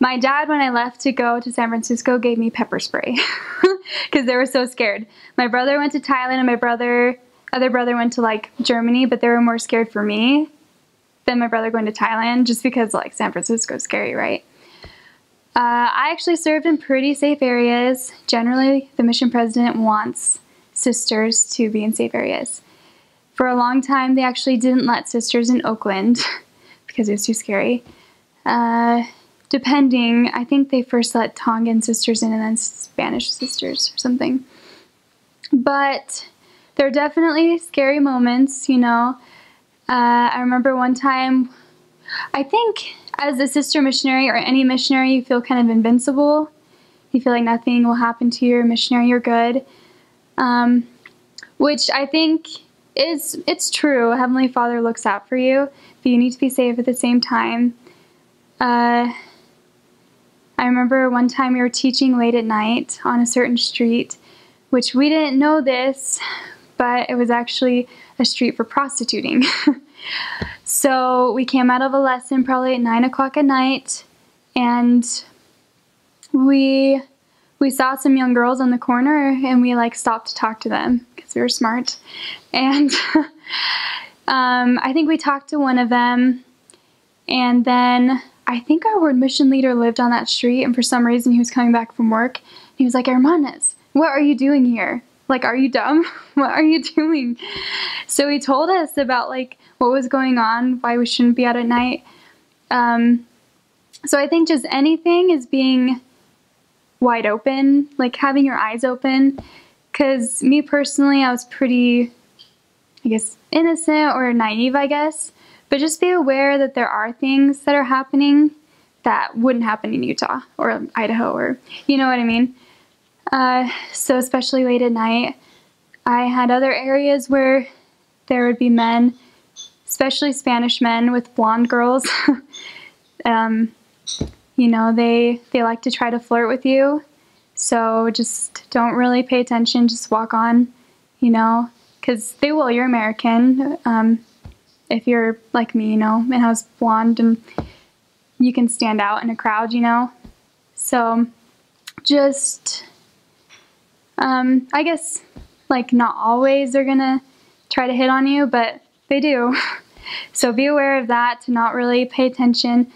My dad, when I left to go to San Francisco, gave me pepper spray because they were so scared. My brother went to Thailand and my other brother went to like Germany, but they were more scared for me than my brother going to Thailand, just because like San Francisco is scary, right? I actually served in pretty safe areas. Generally, the mission president wants sisters to be in safe areas. For a long time, they actually didn't let sisters in Oakland because it was too scary. Depending, I think they first let Tongan sisters in and then Spanish sisters or something. But there are definitely scary moments, you know. I remember one time, I think as a sister missionary or any missionary, you feel kind of invincible. You feel like nothing will happen to you. You're a missionary, you're good. Which I think it's true. Heavenly Father looks out for you, but you need to be safe at the same time. I remember one time we were teaching late at night on a certain street, which we didn't know this, but it was actually a street for prostituting. So we came out of a lesson probably at 9 o'clock at night, and we saw some young girls on the corner, and we like stopped to talk to them because we were smart. And I think we talked to one of them, and then I think our ward mission leader lived on that street, and for some reason he was coming back from work. He was like, "Hermanas, what are you doing here? Like, are you dumb? What are you doing?" So he told us about like what was going on, why we shouldn't be out at night. So I think just anything is being wide open, like having your eyes open. Because me personally, I was pretty, I guess, innocent or naive, I guess. But just be aware that there are things that are happening that wouldn't happen in Utah or Idaho, or you know what I mean. So especially late at night, I had other areas where there would be men, especially Spanish men with blonde girls. You know, they like to try to flirt with you. So just don't really pay attention, just walk on, you know, because they will, you're American. If you're like me, you know, and has blonde and you can stand out in a crowd, you know. So just, I guess, like not always they're gonna try to hit on you, but they do. So be aware of that, to not really pay attention.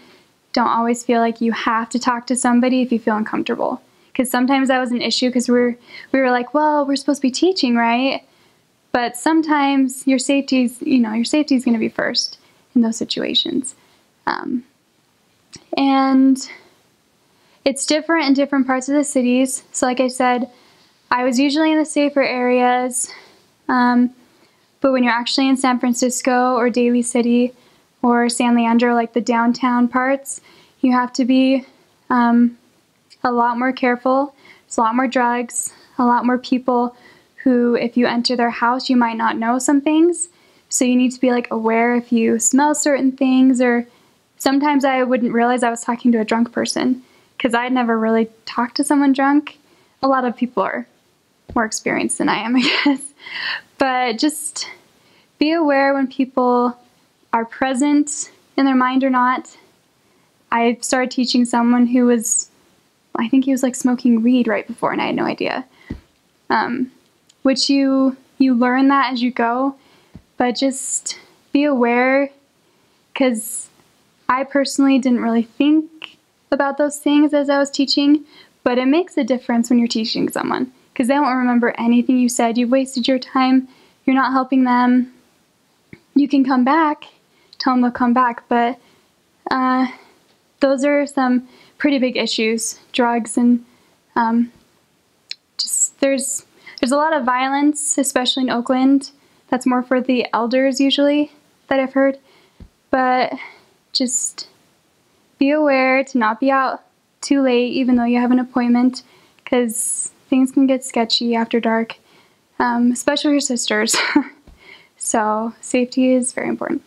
Don't always feel like you have to talk to somebody if you feel uncomfortable. Because sometimes that was an issue because we were like, well, we're supposed to be teaching, right? But sometimes your safety's, you know, your safety is going to be first in those situations. And it's different in different parts of the cities. So like I said, I was usually in the safer areas. But when you're actually in San Francisco or Daly City or San Leandro, like the downtown parts, you have to be a lot more careful. There's a lot more drugs, a lot more people who, if you enter their house, you might not know some things. So you need to be like aware if you smell certain things, or sometimes I wouldn't realize I was talking to a drunk person because I'd never really talked to someone drunk. A lot of people are more experienced than I am, I guess. But just be aware when people are present in their mind or not. I started teaching someone who was, I think he was like smoking weed right before, and I had no idea. Which you learn that as you go, but just be aware, because I personally didn't really think about those things as I was teaching, but it makes a difference when you're teaching someone, because they won't remember anything you said. You've wasted your time. You're not helping them. You can come back, tell them they'll come back, but those are some pretty big issues, drugs, and just there's a lot of violence, especially in Oakland. That's more for the elders usually that I've heard. But just be aware to not be out too late even though you have an appointment, because things can get sketchy after dark, especially your sisters. So safety is very important.